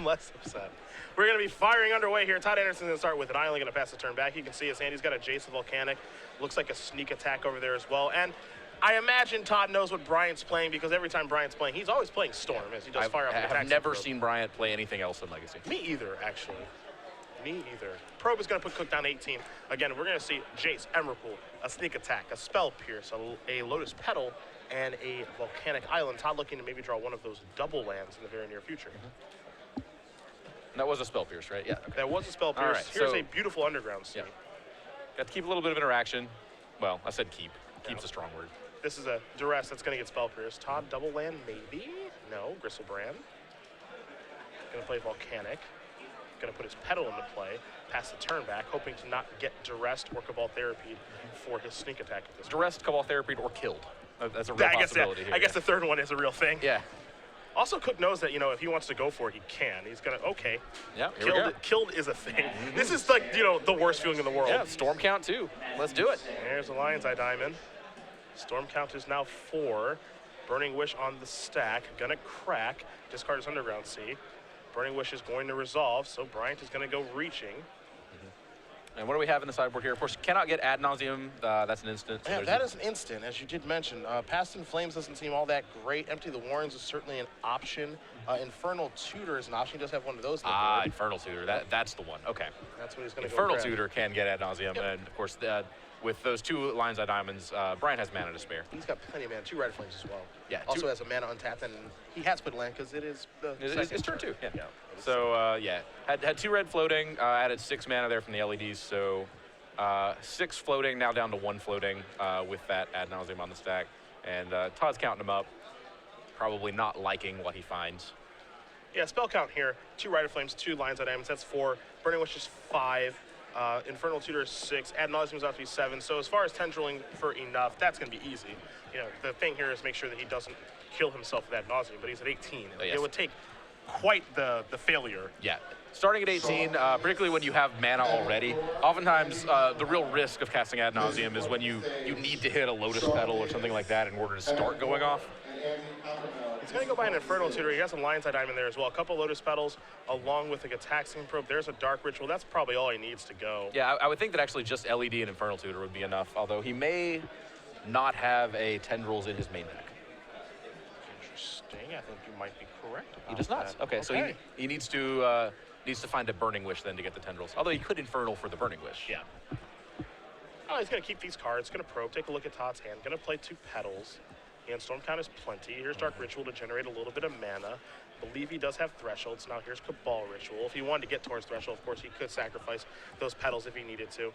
less upset. We're going to be firing underway here. Todd Anderson's going to start with an island, going to pass the turn back. You can see his hand. He's got a Jace Volcanic. Looks like a sneak attack over there as well. And I imagine Todd knows what Bryant's playing because every time Bryant's playing, he's always playing Storm as he does fire up the attack. I've never seen Bryant play anything else in Legacy. Me either, actually. Me either. Probe is going to put Cook down 18. Again, we're going to see Jace, Emerpool, a sneak attack, a spell pierce, a Lotus Petal, and a Volcanic Island. Todd looking to maybe draw one of those double lands in the very near future. That was a spell pierce, right? Yeah. Okay. That was a spell pierce. Right, Here's a beautiful underground scene. Got to keep a little bit of interaction. Well, I said keep. Keep's a strong word. This is a duress that's going to get spell pierce. Todd, double land, maybe? No, Gristlebrand. Going to play Volcanic. Going to put his Petal into play, pass the turn back, hoping to not get duressed or Cabal Therapied for his sneak attack at this point. Duressed, Cabal Therapied, or killed. That's a real possibility here. I guess the third one is a real thing. Yeah. Also, Cook knows that, if he wants to go for it, he can. He's going to, okay. Yeah, Killed is a thing. This is like, the worst feeling in the world. Yeah, Storm Count too. Let's do it. There's a Lion's Eye Diamond. Storm Count is now 4. Burning Wish on the stack. Going to crack. Discard his Underground Sea. Burning Wish is going to resolve, so Bryant is going to go reaching. And what do we have in the sideboard here? Of course, you cannot get Ad Nauseam. That's an instant. So yeah, that is an instant, as you did mention. Past in Flames doesn't seem all that great. Empty the Warrens is certainly an option. Infernal Tutor is an option. He does have one of those. Infernal Tutor. That's the one. Okay. That's what he's going to go Infernal Tutor can get Ad Nauseam, and of course, with those 2 Lion's Eye Diamonds, Bryant has mana to spare. He's got plenty of mana. 2 Red Flames as well. Yeah. Also has a mana untapped, and he has put land because it is the It's turn 2. Yeah. So, had 2 red floating, added 6 mana there from the LEDs, so 6 floating, now down to 1 floating with that Ad Nauseam on the stack. And Todd's counting them up, probably not liking what he finds. Yeah, spell count here. 2 Rider Flames, 2 Lion's Eye Diamonds, that's 4. Burning Wish is 5. Infernal Tutor is 6. Ad Nauseam is out to be 7. So as far as tendriling for enough, that's going to be easy. The thing here is make sure that he doesn't kill himself with Ad Nauseam, but he's at 18. Yes. It would take quite the failure. Yeah. Starting at 18, particularly when you have mana already, oftentimes the real risk of casting Ad Nauseam is when you need to hit a Lotus Petal or something like that in order to start going off. He's going to go by an Infernal Tutor. He has a Lion's Eye Diamond there as well. A couple Lotus Petals along with a Gataxian Probe. There's a Dark Ritual. That's probably all he needs to go. Yeah, I would think that actually just LED and Infernal Tutor would be enough, although he may not have a Tendrils in his main deck. Interesting. I think you might be correct about He does not. that. Okay, so he needs to find a Burning Wish then to get the Tendrils, although he could Infernal for the Burning Wish. Yeah. Oh, he's going to keep these cards. Going to probe. Take a look at Todd's hand. Going to play 2 Petals. And Storm Count is plenty. Here's Dark Ritual to generate a little bit of mana. Believe he does have Thresholds. Now here's Cabal Ritual. If he wanted to get towards Threshold, of course, he could sacrifice those Petals if he needed to.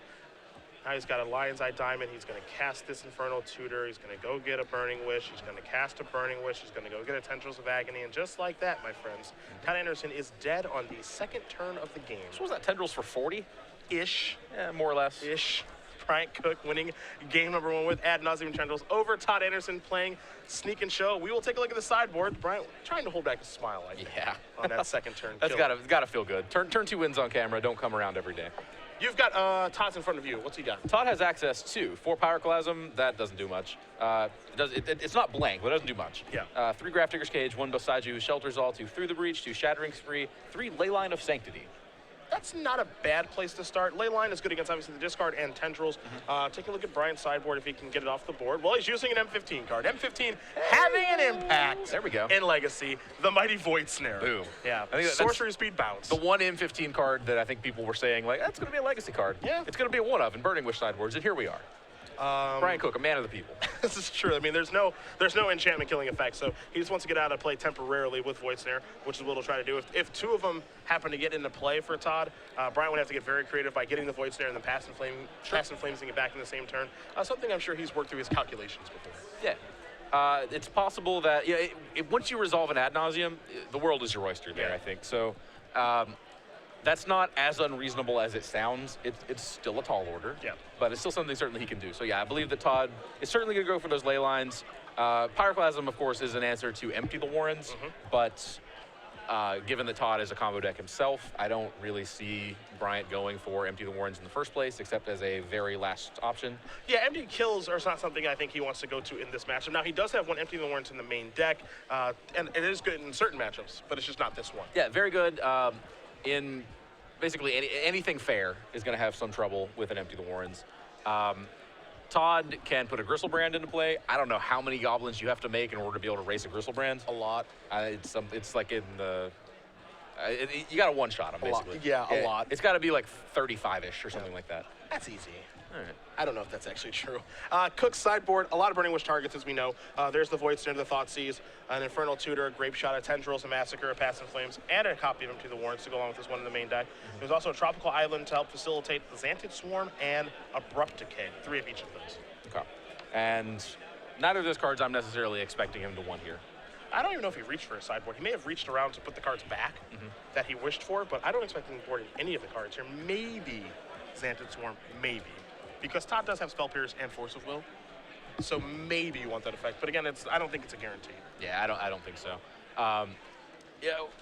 Now he's got a Lion's Eye Diamond. He's going to cast this Infernal Tutor. He's going to go get a Burning Wish. He's going to cast a Burning Wish. He's going to go get a Tendrils of Agony. And just like that, my friends, Todd Anderson is dead on the 2nd turn of the game. So was that Tendrils for 40? Ish. Yeah, more or less. Ish. Bryant Cook winning game number 1 with Ad Nauseam Tendrils over Todd Anderson playing Sneak and Show. We will take a look at the sideboard. Bryant trying to hold back a smile, I think, on that 2nd turn. That's gotta feel good. Turn 2 wins on camera. Don't come around every day. You've got Todd's in front of you. What's he got? Todd has access to 4 Pyroclasm. That doesn't do much. It's not blank, but it doesn't do much. Yeah. 3 Grafdigger's Cage, 1 beside you, shelters all, 2 Through the Breach, 2 Shattering Spree, 3 Leyline of Sanctity. That's not a bad place to start. Leyline is good against, obviously, the discard and Tendrils. Take a look at Bryant's sideboard if he can get it off the board. Well, he's using an M15 card. M15 having an impact there we go. in Legacy. The Mighty Void Snare. Boom. Yeah. I think Sorcery Speed Bounce. The one M15 card that I think people were saying, like, that's going to be a Legacy card. Yeah. It's going to be a 1-of in Burning Wish sideboards, and here we are. Bryant Cook, a man of the people. This is true. I mean, there's no enchantment killing effect, so he just wants to get out of play temporarily with Void Snare, which is what he'll try to do. If 2 of them happen to get into play for Todd, Bryant would have to get very creative by getting the Void Snare and then passing Flaming it back in the same turn. Something I'm sure he's worked through his calculations before. Yeah. It's possible that once you resolve an Ad Nauseam, the world is your oyster there, I think. So that's not as unreasonable as it sounds. It's still a tall order, but it's still something certainly he can do. So yeah, I believe that Todd is certainly going to go for those ley lines. Pyroclasm, of course, is an answer to empty the Warrens, but Given that Todd is a combo deck himself, I don't really see Bryant going for Empty the Warrens in the first place, except as a very last option. Yeah, empty kills are not something I think he wants to go to in this matchup. Now, he does have one Empty the Warrens in the main deck, and it is good in certain matchups, but it's just not this one. Yeah, very good. In basically anything fair is going to have some trouble with an Empty the Warrens. Todd can put a Gristlebrand into play. I don't know how many goblins you have to make in order to be able to race a Gristlebrand. A lot. It's like in the... you got a one-shot him, basically. A lot. It's got to be like 35-ish or something like that. That's easy. All right. I don't know if that's actually true. Cook's sideboard, a lot of Burning Wish targets, as we know. There's the Void Snare, the Thoughtseize, an Infernal Tutor, a Grape Shot, a Tendrils, a Massacre, a Pass in Flames, and a copy of Empty the Warrens to go along with this one in the main deck. There's also a Tropical Island to help facilitate the Xantid Swarm and Abrupt Decay, 3 of each of those. Okay. And neither of those cards I'm necessarily expecting him to win here. I don't even know if he reached for a sideboard. He may have reached around to put the cards back that he wished for, but I don't expect him boarding any of the cards here. Maybe Xantid Swarm, maybe. Because Todd does have Spell Pierce and Force of Will, so maybe you want that effect. But again, I don't think it's a guarantee. Yeah, I don't think so.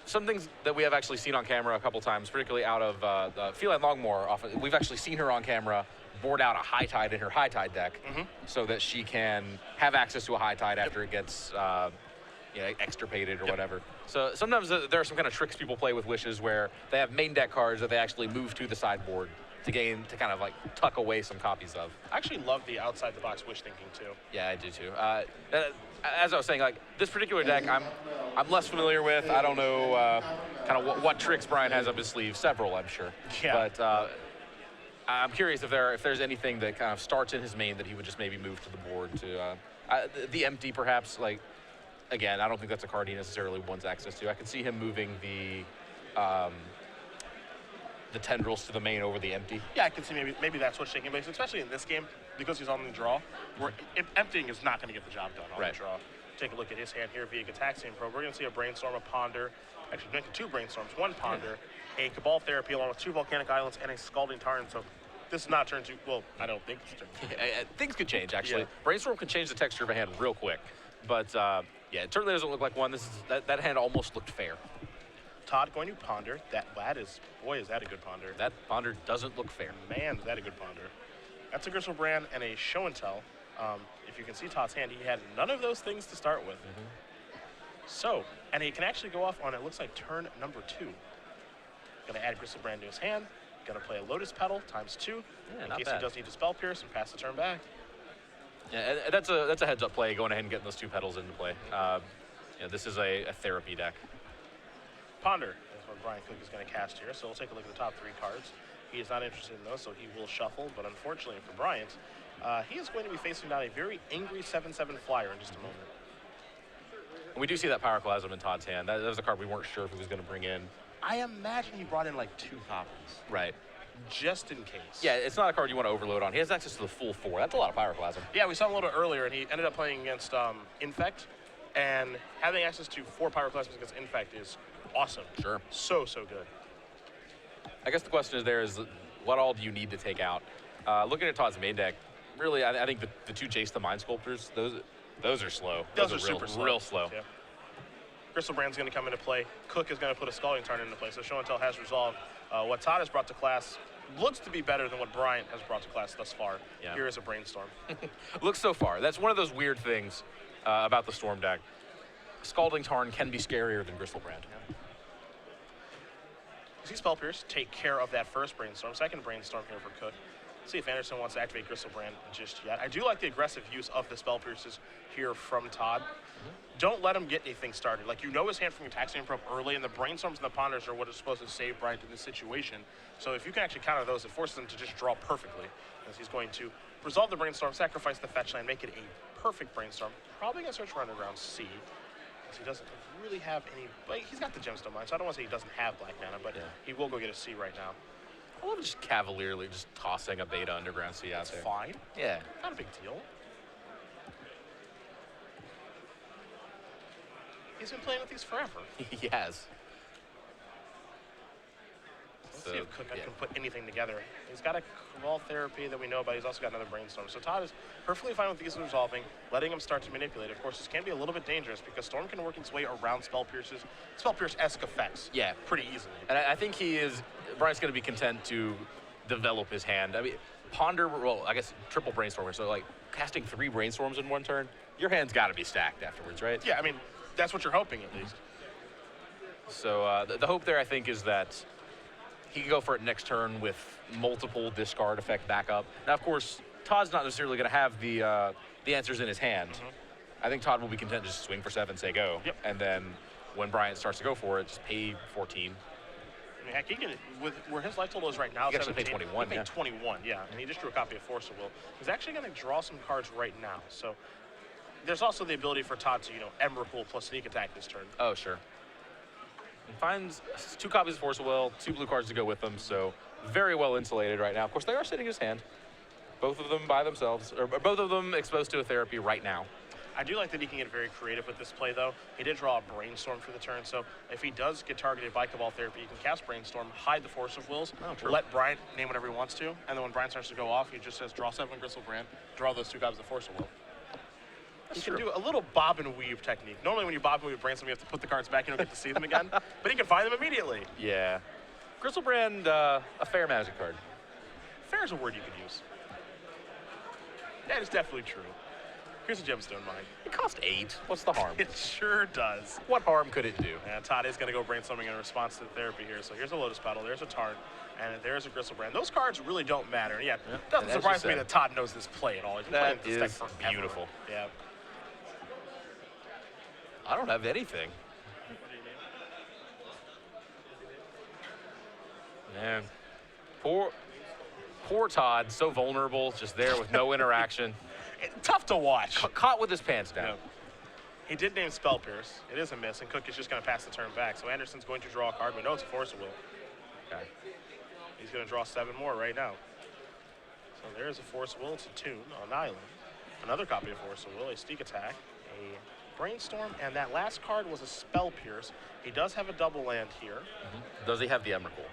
Some things that we have actually seen on camera a couple times, particularly out of the Feline Longmore, often we've actually seen her on camera board out a High Tide in her High Tide deck so that she can have access to a High Tide after it gets extirpated or whatever. So sometimes there are some kind of tricks people play with Wishes where they have main deck cards that they actually move to the sideboard to kind of like tuck away some copies of. I actually love the outside the box Wish thinking too. Yeah, I do too. As I was saying, like this particular deck, I'm less familiar with. I don't know kind of what tricks Bryant has up his sleeve. Several, I'm sure. Yeah. But I'm curious if there's anything that kind of starts in his main that he would just maybe move to the board to the empty, perhaps. Like again, I don't think that's a card he necessarily wants access to. I could see him moving the Tendrils to the main over the empty. Yeah, I can see maybe that's what's taking place, especially in this game, because he's on the draw, where emptying is not going to get the job done on the draw. Take a look at his hand here via Gataxian Probe. We're going to see a Brainstorm, a Ponder, actually making 2 Brainstorms, 1 Ponder, a Cabal Therapy along with 2 Volcanic Islands, and a Scalding Tarn. So this is not turn 2. Well, I don't think it's turn 2. Things could change, actually. Yeah. Brainstorm can change the texture of a hand real quick. But, yeah, it certainly doesn't look like one. That hand almost looked fair. Todd going to Ponder. That is, boy, is that a good Ponder. That Ponder doesn't look fair. Man, is that a good Ponder. That's a Gristlebrand and a Show and Tell. If you can see Todd's hand, he had none of those things to start with. So, and he can actually go off on, it looks like turn number 2. Gonna add Gristlebrand to his hand. Gonna play a Lotus Petal times 2 in case he does need to Spell Pierce and pass the turn back. Yeah, that's a heads up play, going ahead and getting those 2 petals into play. This is a therapy deck. Ponder is what Bryant Cook is going to cast here, so we'll take a look at the top 3 cards. He is not interested in those, so he will shuffle, but unfortunately for Bryant, he is going to be facing down a very angry 7/7 flyer in just a moment. We do see that Pyroclasm in Todd's hand. That was a card we weren't sure if he was going to bring in. I imagine he brought in like 2 copies. Right. Just in case. Yeah, it's not a card you want to overload on. He has access to the full 4. That's a lot of Pyroclasm. Yeah, we saw him a little bit earlier, and he ended up playing against Infect, and having access to 4 Pyroclasms against Infect is awesome. Sure. So good. I guess the question is what all do you need to take out? Looking at Todd's main deck, really, I think the 2 Jace the Mind Sculptors, those are slow. Those are super slow. Real slow. Yeah. Gristlebrand's going to come into play. Cook is going to put a Scalding Tarn into play. So Show and Tell has resolved. What Todd has brought to class looks to be better than what Bryant has brought to class thus far. Yeah. Here is a Brainstorm. Looks so far. That's one of those weird things about the Storm deck. Scalding Tarn can be scarier than Gristlebrand. Yeah. See Spell Pierce take care of that first Brainstorm. Second Brainstorm here for Cook. See if Anderson wants to activate Gristlebrand just yet. I do like the aggressive use of the Spell Pierces here from Todd. Don't let him get anything started. Like, you know his hand from Gataxian Probe early, and the Brainstorms and the Ponders are what is supposed to save Bryant in this situation. So if you can actually counter those, it forces him to just draw perfectly, as he's going to resolve the Brainstorm, sacrifice the fetch land, make it a perfect Brainstorm. Probably going to search for Underground Sea, as he doesn't really have any, but he's got the Gemstone Mine, so I don't want to say he doesn't have black mana, but he will go get a Sea right now. I love just cavalierly just tossing a beta Underground Sea out there. It's fine. Yeah. Not a big deal. He's been playing with these forever. He has. See if Cook can put anything together. He's got a Cabal Therapy that we know about. He's also got another Brainstorm. So Todd is perfectly fine with these resolving, letting him start to manipulate. Of course, this can be a little bit dangerous because Storm can work its way around Spell Pierce-esque effects. Yeah, pretty easily. And I think Bryant's going to be content to develop his hand. I mean, Ponder, well, I guess triple Brainstormer. So like casting 3 Brainstorms in one turn, your hand's got to be stacked afterwards, right? Yeah, I mean, that's what you're hoping at least. So the hope there, I think, is that he can go for it next turn with multiple discard effect backup. Now, of course, Todd's not necessarily going to have the answers in his hand. I think Todd will be content to just swing for 7, say go. Yep. And then when Bryant starts to go for it, just pay 14. I mean, heck, he can, with where his life total is right now, he actually paid 21. He paid 21, yeah. And he just drew a copy of Force of Will. He's actually going to draw some cards right now. So there's also the ability for Todd to, Emrakul plus Sneak Attack this turn. Oh, sure. And finds 2 copies of Force of Will, 2 blue cards to go with them, so very well insulated right now. Of course, they are sitting in his hand. Both of them by themselves, or both of them exposed to a therapy right now. I do like that he can get very creative with this play, though. He did draw a Brainstorm for the turn, so if he does get targeted by Cabal Therapy, he can cast Brainstorm, hide the Force of Wills, let Bryant name whatever he wants to, and then when Bryant starts to go off, he just says, draw 7 Gristlebrand, draw those 2 copies of Force of Will. He can do a little bob and weave technique. Normally when you bob and weave Brainstorm, you have to put the cards back, you don't get to see them again, but he can find them immediately. Yeah. Gristlebrand, a fair Magic card. Fair is a word you could use. That is definitely true. Here's a Gemstone Mine. It cost 8. What's the harm? It sure does. What harm could it do? And Todd is going to go Brainstorming in response to the therapy here. So here's a Lotus Petal, there's a Tarn, and there's a Gristlebrand. Those cards really don't matter. And yeah, it doesn't surprise me that Todd knows this play at all. He's been playing this deck forever. Beautiful. Yeah. I don't have anything. Man, poor Todd, so vulnerable, just there with no interaction. Tough to watch. Caught with his pants down. Yeah. He did name Spell Pierce. It is a miss, and Cook is just going to pass the turn back. So Anderson's going to draw a card, but no, it's a Force of Will. Okay. He's going to draw 7 more right now. So there's a Force of Will. It's a tune on Island. Another copy of Force of Will, a Sneak Attack, a Brainstorm, and that last card was a Spell Pierce. He does have a double land here. Does he have the Emrakul?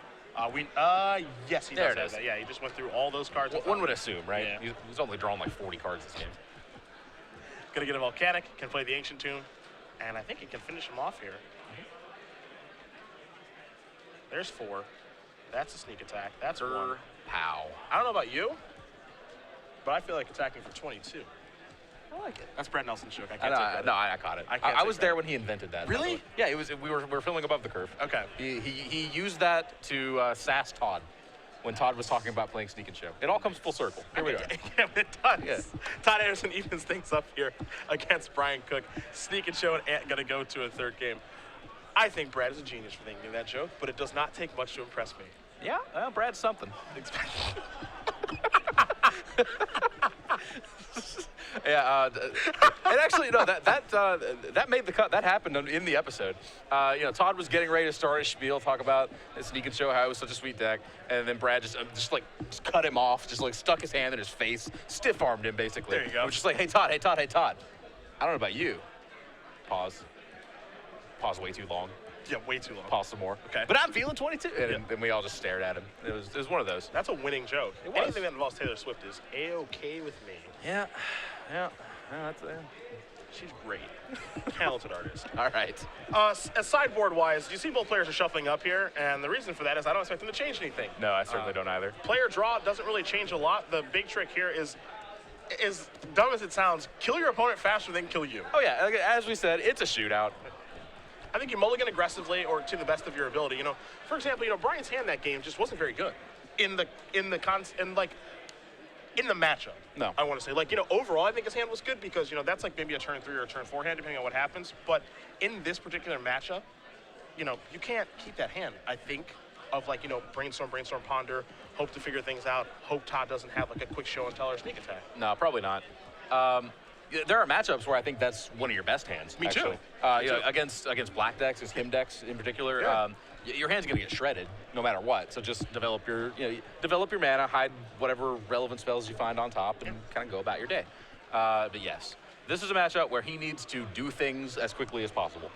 Yes, he does have that. Yeah, he just went through all those cards. One would assume, right? Yeah. He's only drawn like 40 cards this game. Gonna get a Volcanic, can play the Ancient Tomb, and I think he can finish him off here. There's 4. That's a Sneak Attack. That's 1. Pow. I don't know about you, but I feel like attacking for 22. I like it. That's Brett Nelson's joke. I can't take that. No, I caught it. I was there when he invented that. Really? Yeah, we were filming above the curve. Okay. He used that to sass Todd when Todd was talking about playing Sneak and Show. It all comes full circle. Here we are. Yeah, it does. Yeah. Todd Anderson evens things up here against Bryant Cook. Sneak and Show and Ant gonna go to a 3rd game. I think Brad is a genius for thinking of that joke, but it does not take much to impress me. Yeah, well, Brad's something. Yeah, and actually, no, that made the cut. That happened in the episode. Todd was getting ready to start his spiel, talk about Sneak and Show how it was such a sweet deck, and then Brad just cut him off, just like stuck his hand in his face, stiff-armed him basically. There you go. It was just like, hey Todd. I don't know about you. Pause way too long. Yeah, way too long. Pause some more. Okay. But I'm feeling 22. And then we all just stared at him. It was one of those. That's a winning joke. It was. Anything that involves Taylor Swift is A-okay with me. Yeah. That's it. She's great. Talented artist. All right. As sideboard-wise, you see both players are shuffling up here, and the reason for that is I don't expect them to change anything. No, I certainly don't either. Player draw doesn't really change a lot. The big trick here is dumb as it sounds, kill your opponent faster than kill you. Oh, yeah. As we said, it's a shootout. I think you mulligan aggressively or to the best of your ability. For example, Bryant's hand that game just wasn't very good in the matchup. No. I want to say, overall, I think his hand was good because, that's like maybe a turn 3 or a turn 4 hand, depending on what happens. But in this particular matchup, you can't keep that hand, I think, of brainstorm, ponder, hope to figure things out, hope Todd doesn't have a quick show and tell or sneak attack. No, probably not. There are matchups where I think that's one of your best hands. Me too. Against black decks, his him decks in particular. Yeah. Your hand's gonna get shredded no matter what. So just develop your mana, hide whatever relevant spells you find on top, and kind of go about your day. But yes, this is a matchup where he needs to do things as quickly as possible.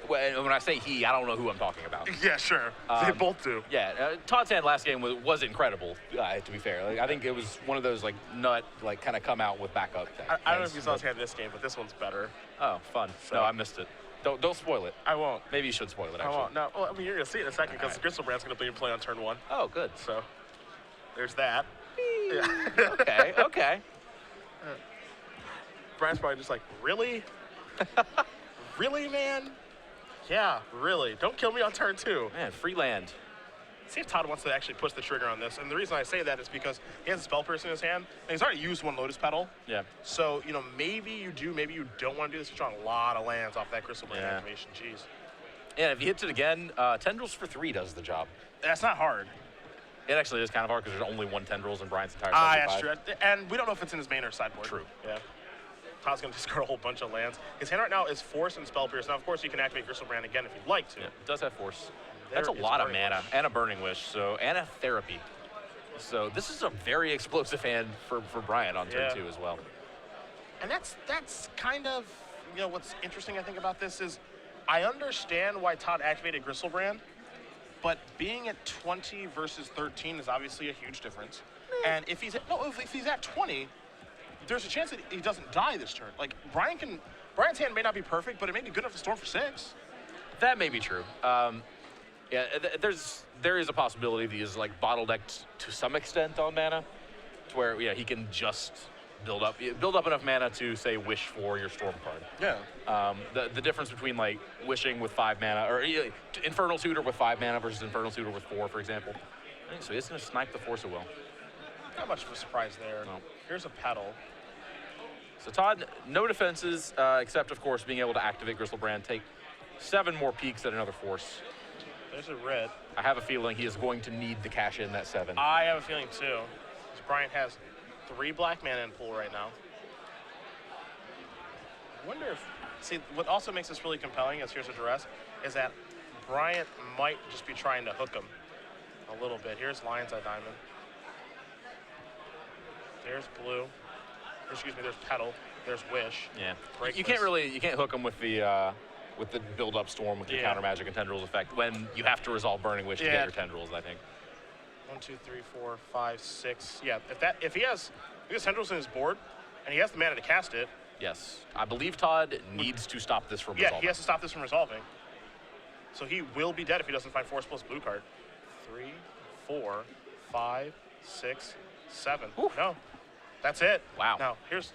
Well, when I say he, I don't know who I'm talking about. Yeah, sure. They both do. Yeah, Todd's hand last game was incredible. To be fair, I think it was one of those kind of come out with backup. I don't know if you saw his hand this game, but this one's better. Oh, fun. So, no, I missed it. Don't spoil it. I won't. Maybe you should spoil it. Actually. I won't. No. Well, I mean, you're gonna see it in a second because Gristlebrand's gonna play on turn 1. Oh, good. So there's that. Okay. Okay. Bryant's probably just like, really? Really, man? Yeah, really. Don't kill me on turn 2. Man, free land. See if Todd wants to actually push the trigger on this. And the reason I say that is because he has a Spell Pierce in his hand, and he's already used 1 Lotus Petal. Yeah. So, maybe you do, maybe you don't want to do this. You're drawing a lot of lands off that Gristlebrand activation. Jeez. Yeah, if he hits it again, Tendrils for 3 does the job. That's not hard. It actually is kind of hard because there's only 1 Tendrils in Bryant's entire that's true. And we don't know if it's in his main or sideboard. True. Yeah. Todd's going to discard a whole bunch of lands. His hand right now is Force and Spell Pierce. Now, of course, you can activate Gristlebrand again if you'd like to. Yeah, it does have Force. There That's a lot of Burning mana Wish. and a Burning Wish, and a Therapy. So this is a very explosive hand for Bryant on turn 2 as well. And that's kind of, what's interesting, I think, about this is I understand why Todd activated Gristlebrand, but being at 20 versus 13 is obviously a huge difference. And if he's at 20, there's a chance that he doesn't die this turn. Like, Bryant's hand may not be perfect, but it may be good enough to storm for 6. That may be true. There is a possibility that he's bottlenecked to some extent on mana, to where he can just build up enough mana to say wish for your storm card. Yeah. The difference between wishing with 5 mana or Infernal Tutor with 5 mana versus Infernal Tutor with 4, for example. So he's gonna snipe the Force of Will. Not much of a surprise there. No. Here's a Petal. So Todd, no defenses except of course being able to activate Gristlebrand, take 7 more peaks at another Force. There's a red. I have a feeling he is going to need to cash in that 7. I have a feeling too. Because Bryant has 3 black mana in pool right now. I wonder if... See, what also makes this really compelling as here's a duress, is that Bryant might just be trying to hook him a little bit. Here's Lion's Eye Diamond. There's blue. There's Petal. There's Wish. Yeah. Break You this. can't hook him with the build-up storm with the counter magic and tendrils effect when you have to resolve Burning Wish to get your tendrils, I think. 1, 2, 3, 4, 5, 6. Yeah, if he has tendrils in his board and he has the mana to cast it. Yes. I believe Todd needs to stop this from resolving. Yeah, he has to stop this from resolving. So he will be dead if he doesn't find Force plus blue card. 3, 4, 5, 6, 7. Oof. No. That's it. Wow. Now, here's...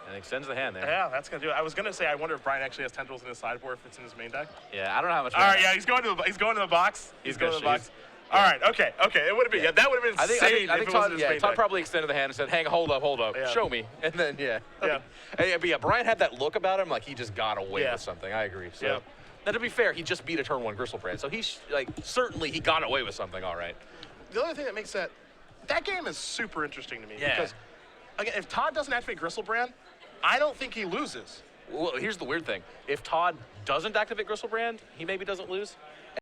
And extends the hand there. Yeah, that's going to do it. I was going to say, I wonder if Bryant actually has tendrils in his sideboard if it's in his main deck. Yeah, I don't know how much. All right, yeah, he's going to the box. He's going to the box. All right, okay. It would have been, that would have been insane I think if it Todd, wasn't his main Todd deck. probably extended the hand and said, hang, hold up, Yeah. show me. And then, But Bryant had that look about him like he just got away with something. I agree. So, now to be fair, he just beat a turn 1 Gristlebrand. So he's, certainly he got away with something, all right. The other thing that makes that game is super interesting to me. Yeah. Because, again, if Todd doesn't activate Gristlebrand, I don't think he loses. Well, here's the weird thing. If Todd doesn't activate Gristlebrand, he maybe doesn't lose.